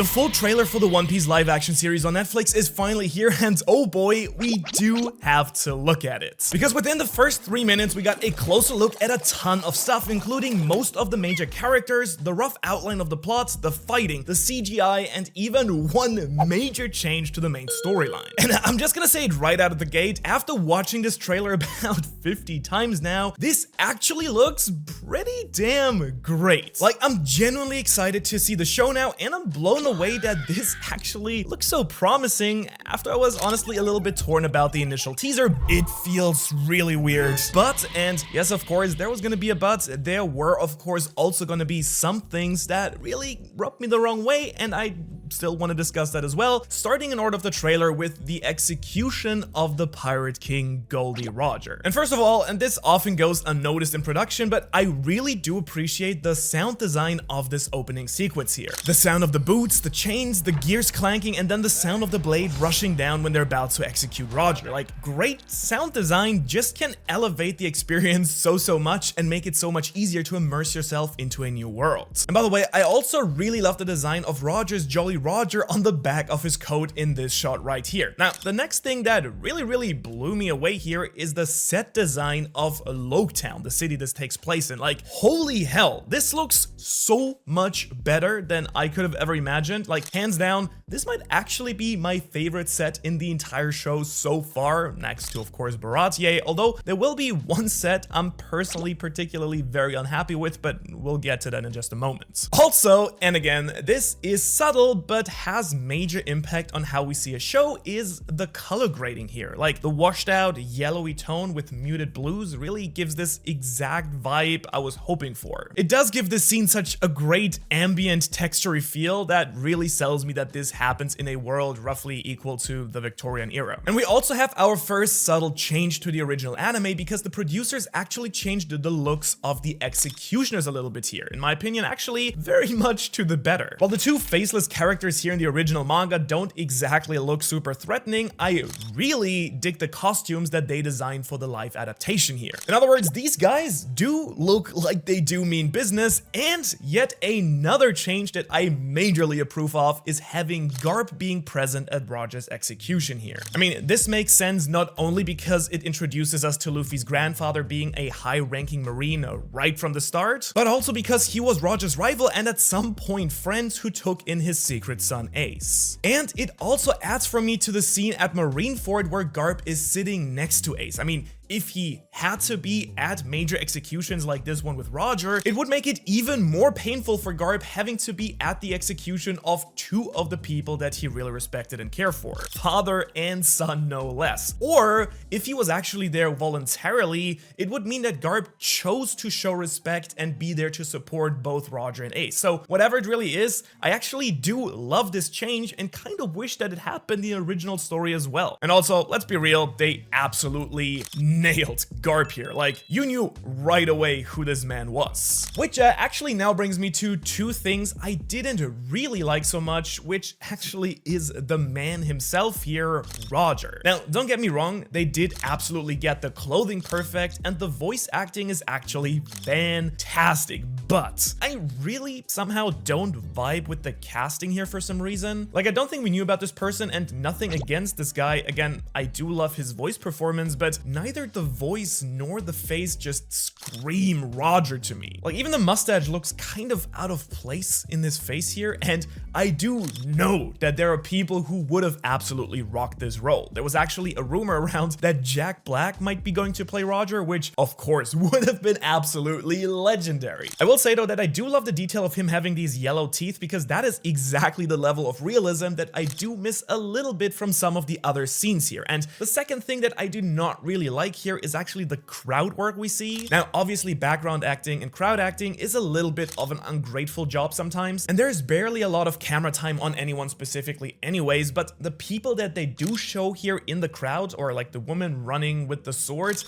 The full trailer for the One Piece live action series on Netflix is finally here, and oh boy, we do have to look at it. Because within the first 3 minutes, we got a closer look at a ton of stuff, including most of the major characters, the rough outline of the plots, the fighting, the CGI, and even one major change to the main storyline. And I'm just gonna say it right out of the gate, after watching this trailer about 50 times now, this actually looks pretty damn great. Like, I'm genuinely excited to see the show now, and I'm blown away that this actually looks so promising after I was honestly a little bit torn about the initial teaser. It feels really weird. But, and yes, of course, there was gonna be a but, there were of course also gonna be some things that really rubbed me the wrong way, and I still want to discuss that as well, starting in order of the trailer with the execution of the Pirate King Goldie Roger. And first of all, and this often goes unnoticed in production, but I really do appreciate the sound design of this opening sequence here. The sound of the boots, the chains, the gears clanking, and then the sound of the blade rushing down when they're about to execute Roger. Like, great sound design just can elevate the experience so much and make it so much easier to immerse yourself into a new world. And by the way, I also really love the design of Roger's Jolly Roger on the back of his coat in this shot right here. Now, the next thing that really blew me away here is the set design of Loguetown, the city this takes place in. Like, holy hell, this looks so much better than I could have ever imagined. Like, hands down, this might actually be my favorite set in the entire show so far, next to, of course, Baratie, although there will be one set I'm personally particularly very unhappy with, but we'll get to that in just a moment. Also, and again, this is subtle, but has major impact on how we see a show, is the color grading here. Like, the washed out yellowy tone with muted blues really gives this exact vibe I was hoping for. It does give this scene such a great ambient textury feel that really sells me that this happens in a world roughly equal to the Victorian era. And we also have our first subtle change to the original anime, because the producers actually changed the looks of the executioners a little bit here. In my opinion, actually very much to the better. While the two faceless characters here in the original manga don't exactly look super threatening, I really dig the costumes that they designed for the live adaptation here. In other words, these guys do look like they do mean business, and yet another change that I majorly approve of is having Garp being present at Roger's execution here. I mean, this makes sense not only because it introduces us to Luffy's grandfather being a high-ranking marine right from the start, but also because he was Roger's rival and at some point friends who took in his secret son Ace. And it also adds for me to the scene at Marineford where Garp is sitting next to Ace. I mean, if he had to be at major executions like this one with Roger, it would make it even more painful for Garp having to be at the execution of two of the people that he really respected and cared for. Father and son, no less. Or, if he was actually there voluntarily, it would mean that Garp chose to show respect and be there to support both Roger and Ace. So, whatever it really is, I actually do love this change and kind of wish that it happened in the original story as well. And also, let's be real, they absolutely nailed Garp here. Like, you knew right away who this man was. Which actually now brings me to two things I didn't really like so much, which actually is the man himself here, Roger. Now, don't get me wrong, they did absolutely get the clothing perfect, and the voice acting is actually fantastic, but I really somehow don't vibe with the casting here for some reason. Like, I don't think we knew about this person, and nothing against this guy. Again, I do love his voice performance, but neither the voice nor the face just scream Roger to me. Like, even the mustache looks kind of out of place in this face here, and I do know that there are people who would have absolutely rocked this role. There was actually a rumor around that Jack Black might be going to play Roger, which of course would have been absolutely legendary. I will say though that I do love the detail of him having these yellow teeth, because that is exactly the level of realism that I do miss a little bit from some of the other scenes here. And the second thing that I do not really like here is actually the crowd work we see. Now, obviously background acting and crowd acting is a little bit of an ungrateful job sometimes, and there's barely a lot of camera time on anyone specifically anyways, but the people that they do show here in the crowd, or like the woman running with the sword,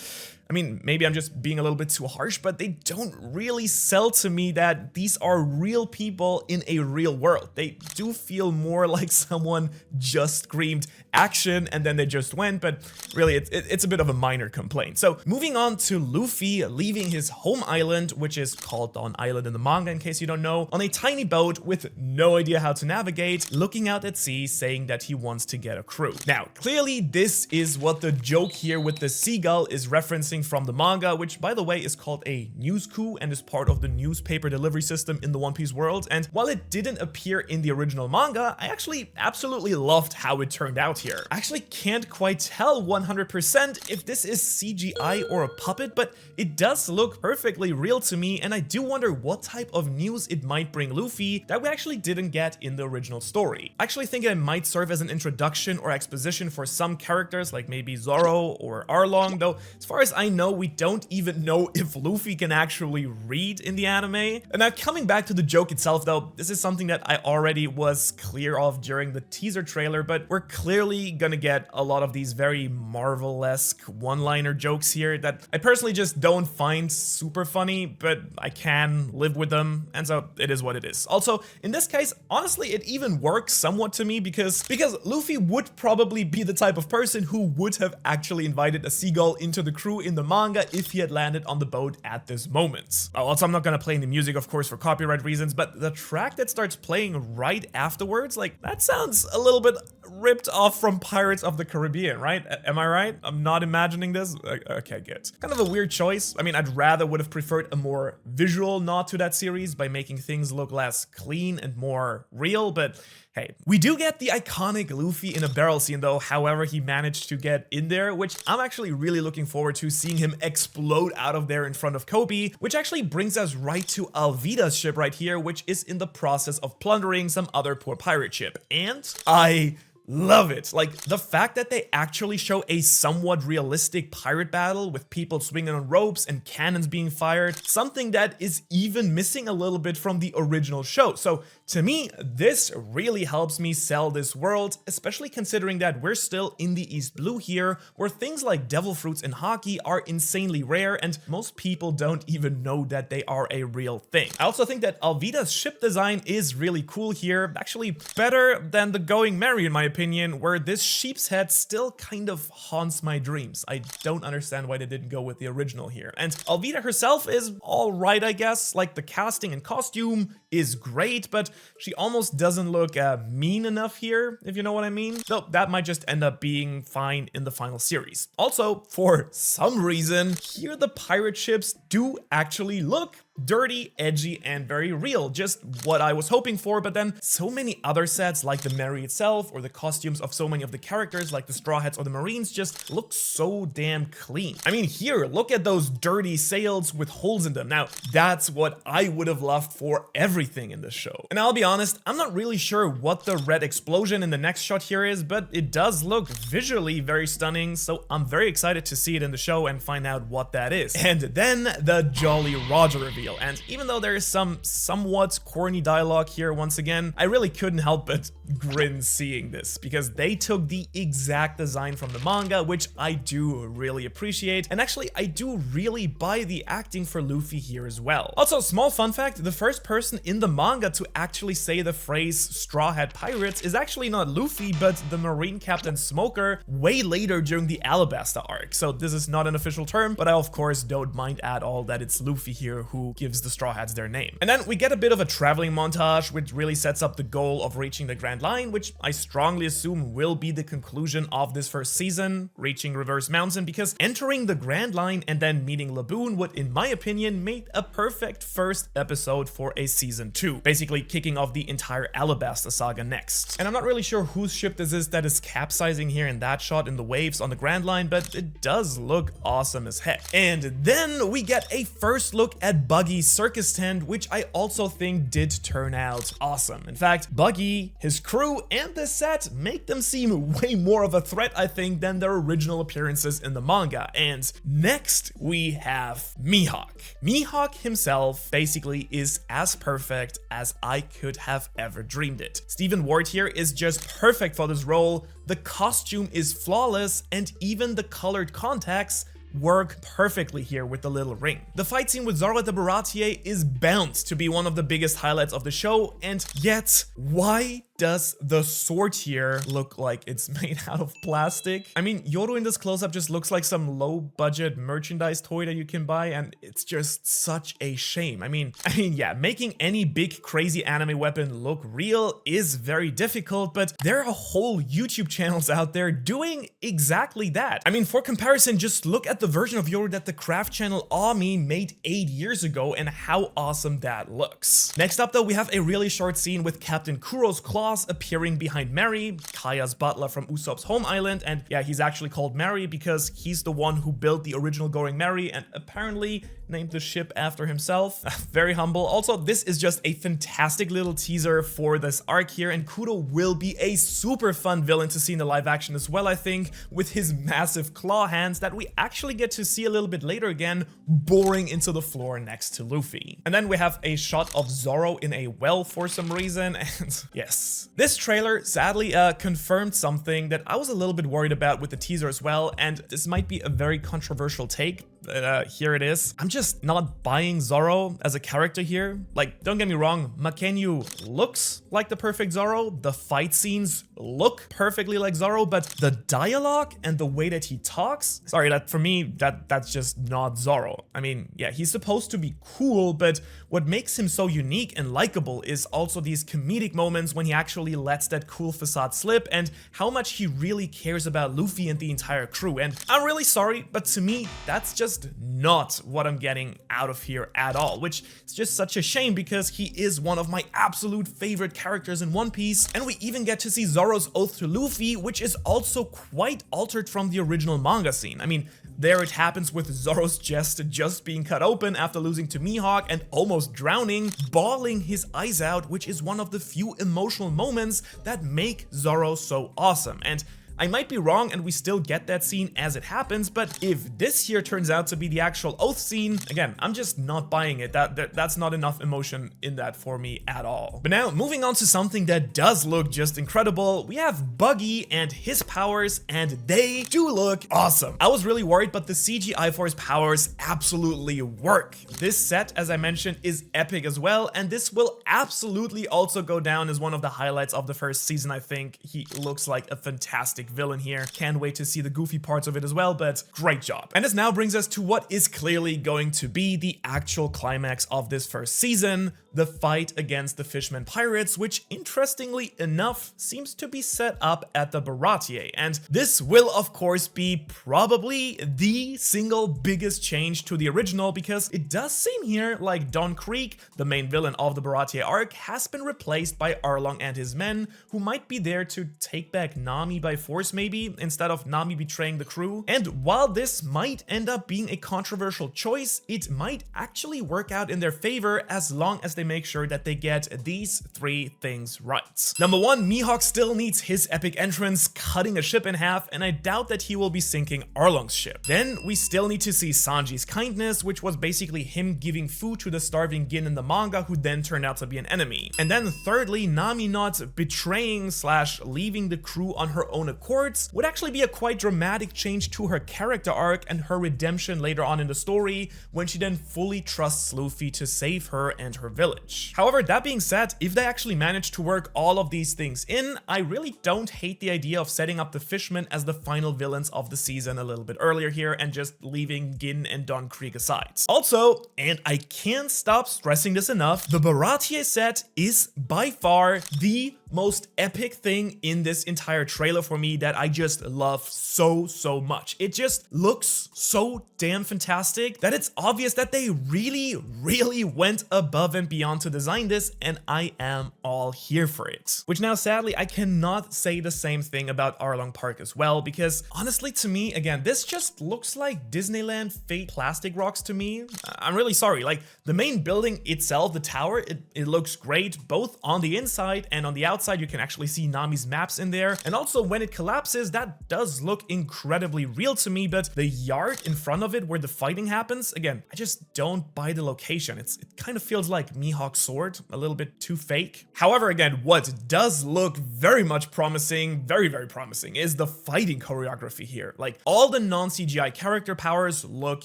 I I mean, maybe I'm just being a little bit too harsh, but they don't really sell to me that these are real people in a real world. They do feel more like someone just screamed action and then they just went, but really it's a bit of a minor complaint. So moving on to Luffy leaving his home island, which is called Dawn Island in the manga in case you don't know, on a tiny boat with no idea how to navigate, looking out at sea, saying that he wants to get a crew. Now, clearly this is what the joke here with the seagull is referencing from the manga, which by the way is called a news coup and is part of the newspaper delivery system in the One Piece world. And while it didn't appear in the original manga, I actually absolutely loved how it turned out here. I actually can't quite tell 100% if this is CGI or a puppet, but it does look perfectly real to me, and I do wonder what type of news it might bring Luffy that we actually didn't get in the original story. I actually think it might serve as an introduction or exposition for some characters like maybe Zoro or Arlong, though as far as I know we don't even know if Luffy can actually read in the anime. And now coming back to the joke itself though, this is something that I already was clear of during the teaser trailer, but we're clearly gonna get a lot of these very Marvel-esque one-liner jokes here that I personally just don't find super funny, but I can live with them, and so it is what it is. Also, in this case, honestly, it even works somewhat to me because Luffy would probably be the type of person who would have actually invited a seagull into the crew in the manga if he had landed on the boat at this moment. Also, I'm not gonna play any music, of course, for copyright reasons, but the track that starts playing right afterwards, like, that sounds a little bit ripped off from Pirates of the Caribbean, right? Am I right? I'm not imagining this? Okay, good. Kind of a weird choice. I mean, I'd rather would have preferred a more visual nod to that series by making things look less clean and more real, but hey, we do get the iconic Luffy in a barrel scene though, however he managed to get in there, which I'm actually really looking forward to seeing him explode out of there in front of Kobe, which actually brings us right to Alvida's ship right here, which is in the process of plundering some other poor pirate ship. And I love it. Like, the fact that they actually show a somewhat realistic pirate battle with people swinging on ropes and cannons being fired, something that is even missing a little bit from the original show. So to me, this really helps me sell this world, especially considering that we're still in the East Blue here, where things like devil fruits and haki are insanely rare and most people don't even know that they are a real thing. I also think that Alvida's ship design is really cool here, actually better than the Going Merry in my opinion, where this sheep's head still kind of haunts my dreams. I don't understand why they didn't go with the original here. And Alvida herself is alright, I guess. Like, the casting and costume is great, but she almost doesn't look mean enough here, if you know what I mean. Though that might just end up being fine in the final series. Also, for some reason, here the pirate ships do actually look dirty, edgy, and very real. Just what I was hoping for, but then so many other sets like the Merry itself or the costumes of so many of the characters like the Straw Hats or the Marines just look so damn clean. I mean, here, look at those dirty sails with holes in them. Now, that's what I would have loved for everything in this show. And I'll be honest, I'm not really sure what the red explosion in the next shot here is, but it does look visually very stunning, so I'm very excited to see it in the show and find out what that is. And then the Jolly Roger reveal. And even though there is some somewhat corny dialogue here once again, I really couldn't help but grin seeing this, because they took the exact design from the manga, which I do really appreciate, and actually I do really buy the acting for Luffy here as well. Also, small fun fact, the first person in the manga to actually say the phrase Straw Hat Pirates is actually not Luffy, but the Marine Captain Smoker way later during the Alabasta arc. So this is not an official term, but I of course don't mind at all that it's Luffy here who gives the Straw Hats their name. And then we get a bit of a traveling montage, which really sets up the goal of reaching the Grand Line, which I strongly assume will be the conclusion of this first season, reaching Reverse Mountain, because entering the Grand Line and then meeting Laboon would, in my opinion, make a perfect first episode for a season 2, basically kicking off the entire Alabasta saga next. And I'm not really sure whose ship this is that is capsizing here in that shot in the waves on the Grand Line, but it does look awesome as heck. And then we get a first look at Buggy's circus tent, which I also think did turn out awesome. In fact, Buggy, his crew, and the set make them seem way more of a threat, I think, than their original appearances in the manga. And next, we have Mihawk. Mihawk himself basically is as perfect as I could have ever dreamed it. Stephen Ward here is just perfect for this role. The costume is flawless, and even the colored contacts work perfectly here with the little ring. The fight scene with Zoro at the Baratie is bound to be one of the biggest highlights of the show, and yet, why does the sword here look like it's made out of plastic? I mean, Yoru in this close-up just looks like some low-budget merchandise toy that you can buy, and it's just such a shame. I mean, yeah, making any big crazy anime weapon look real is very difficult, but there are whole YouTube channels out there doing exactly that. I mean, for comparison, just look at the version of Yoru that the craft channel Ami made 8 years ago and how awesome that looks. Next up though, we have a really short scene with Captain Kuro's claws appearing behind Mary, Kaya's butler from Usopp's home island, and yeah, he's actually called Mary because he's the one who built the original Going Merry and apparently named the ship after himself. Very humble. Also, this is just a fantastic little teaser for this arc here, and Kuro will be a super fun villain to see in the live action as well, I think, with his massive claw hands that we actually get to see a little bit later again, boring into the floor next to Luffy. And then we have a shot of Zoro in a well for some reason, and yes. This trailer sadly confirmed something that I was a little bit worried about with the teaser as well, and this might be a very controversial take, but here it is. I'm just not buying Zoro as a character here. Like, don't get me wrong, Makenyu looks like the perfect Zoro, the fight scenes look perfectly like Zoro, but the dialogue and the way that he talks, sorry, that for me, that's just not Zoro. I mean, yeah, he's supposed to be cool, but what makes him so unique and likable is also these comedic moments when he actually lets that cool facade slip and how much he really cares about Luffy and the entire crew. And I'm really sorry, but to me, that's just not what I'm getting out of here at all, which is just such a shame because he is one of my absolute favorite characters in One Piece, and we even get to see Zoro's oath to Luffy, which is also quite altered from the original manga scene. I mean, there it happens with Zoro's chest just being cut open after losing to Mihawk and almost drowning, bawling his eyes out, which is one of the few emotional moments that make Zoro so awesome. And I might be wrong and we still get that scene as it happens, but if this here turns out to be the actual oath scene, again, I'm just not buying it. That's not enough emotion in that for me at all. But now, moving on to something that does look just incredible, we have Buggy and his powers, and they do look awesome. I was really worried, but the CGI for his powers absolutely work. This set, as I mentioned, is epic as well, and this will absolutely also go down as one of the highlights of the first season, I think. He looks like a fantastic villain here. Can't wait to see the goofy parts of it as well, but great job. And this now brings us to what is clearly going to be the actual climax of this first season, the fight against the Fishmen pirates, which interestingly enough seems to be set up at the Baratie. And this will of course be probably the single biggest change to the original, because it does seem here like Don Krieg, the main villain of the Baratie arc, has been replaced by Arlong and his men, who might be there to take back Nami by force maybe, instead of Nami betraying the crew. And while this might end up being a controversial choice, it might actually work out in their favor as long as they make sure that they get these three things right. Number one, Mihawk still needs his epic entrance, cutting a ship in half, and I doubt that he will be sinking Arlong's ship. Then we still need to see Sanji's kindness, which was basically him giving food to the starving Gin in the manga, who then turned out to be an enemy. And then thirdly, Nami not betraying / leaving the crew on her own accords would actually be a quite dramatic change to her character arc and her redemption later on in the story, when she then fully trusts Luffy to save her and her village. However, that being said, if they actually manage to work all of these things in, I really don't hate the idea of setting up the Fishmen as the final villains of the season a little bit earlier here and just leaving Gin and Don Krieg aside. Also, and I can't stop stressing this enough, the Baratie set is by far the most epic thing in this entire trailer for me that I just love so much. It just looks so damn fantastic that it's obvious that they really went above and beyond to design this, and I am all here for it. Which now sadly I cannot say the same thing about Arlong Park as well, because honestly to me, again, this just looks like Disneyland fake plastic rocks to me. I'm really sorry. Like, the main building itself, the tower, it looks great both on the inside and on the outside. outside, you can actually see Nami's maps in there. And also when it collapses, that does look incredibly real to me, but the yard in front of it where the fighting happens, again, I just don't buy the location. It kind of feels like Mihawk's sword, a little bit too fake. However, again, what does look very much promising, very, very promising, is the fighting choreography here. Like, all the non-CGI character powers look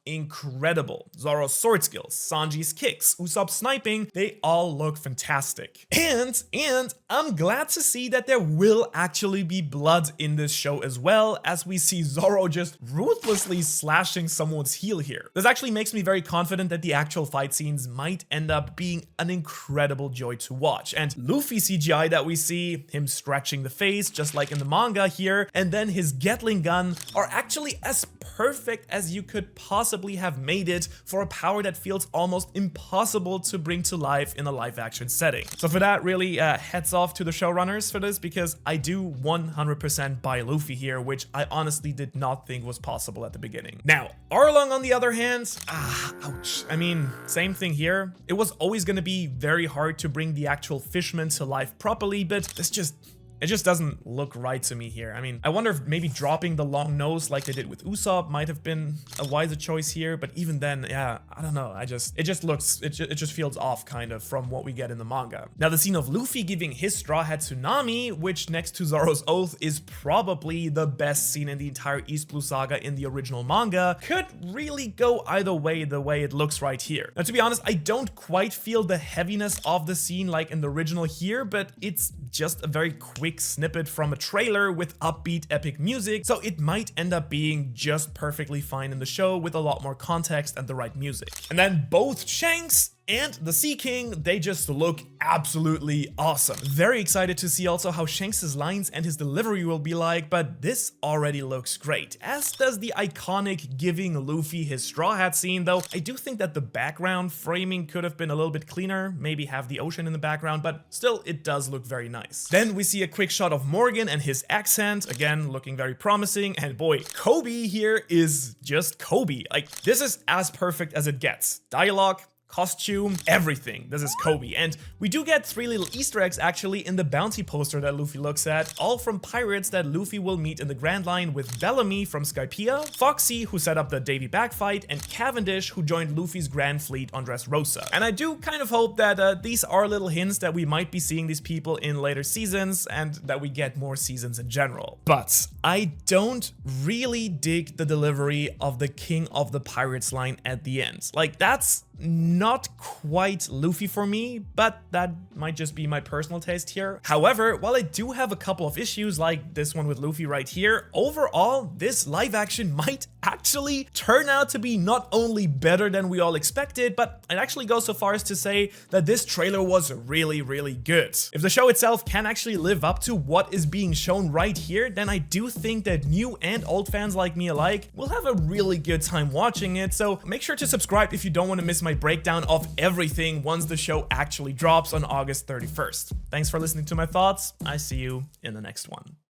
incredible. Zoro's sword skills, Sanji's kicks, Usopp's sniping, they all look fantastic. And I'm glad to see that there will actually be blood in this show as well, as we see Zoro just ruthlessly slashing someone's heel here. This actually makes me very confident that the actual fight scenes might end up being an incredible joy to watch. And Luffy CGI that we see, him stretching the face just like in the manga here, and then his Gatling gun are actually as perfect as you could possibly have made it for a power that feels almost impossible to bring to life in a live action setting. So for that, really heads off to the showrunners for this, because I do 100% buy Luffy here, which I honestly did not think was possible at the beginning. Now, Arlong on the other hand, ouch. I mean, same thing here. It was always going to be very hard to bring the actual fishmen to life properly, but it just doesn't look right to me here. I mean, I wonder if maybe dropping the long nose like they did with Usopp might have been a wiser choice here, but even then, yeah, I don't know. It just feels off kind of from what we get in the manga. Now, the scene of Luffy giving his straw hat to Nami, which next to Zoro's oath is probably the best scene in the entire East Blue Saga in the original manga, could really go either way the way it looks right here. Now, to be honest, I don't quite feel the heaviness of the scene like in the original here, but it's just a very quick snippet from a trailer with upbeat epic music, so it might end up being just perfectly fine in the show with a lot more context and the right music. And then both Shanks and the Sea King, they just look absolutely awesome. Very excited to see also how Shanks' lines and his delivery will be like, but this already looks great, as does the iconic giving Luffy his straw hat scene, though I do think that the background framing could have been a little bit cleaner, maybe have the ocean in the background, but still it does look very nice. Then we see a quick shot of Morgan and his accent, again looking very promising, and boy, Kobe here is just Kobe. Like, this is as perfect as it gets. Dialogue, costume, everything. This is Kobe. And we do get 3 little Easter eggs actually in the bounty poster that Luffy looks at, all from pirates that Luffy will meet in the Grand Line, with Bellamy from 𝙻𝚎𝚐𝚐, Foxy, who set up the Davy Back fight, and Cavendish, who joined Luffy's Grand Fleet on Dressrosa. And I do kind of hope that these are little hints that we might be seeing these people in later seasons, and that we get more seasons in general. But I don't really dig the delivery of the King of the Pirates line at the end. Like, that's not quite Luffy for me, but that might just be my personal taste here. However, while I do have a couple of issues like this one with Luffy right here, overall, this live action might actually turn out to be not only better than we all expected, but I'd actually go so far as to say that this trailer was really, really good. If the show itself can actually live up to what is being shown right here, then I do think that new and old fans like me alike will have a really good time watching it, so make sure to subscribe if you don't want to miss my breakdown of everything once the show actually drops on August 31st. Thanks for listening to my thoughts. I see you in the next one.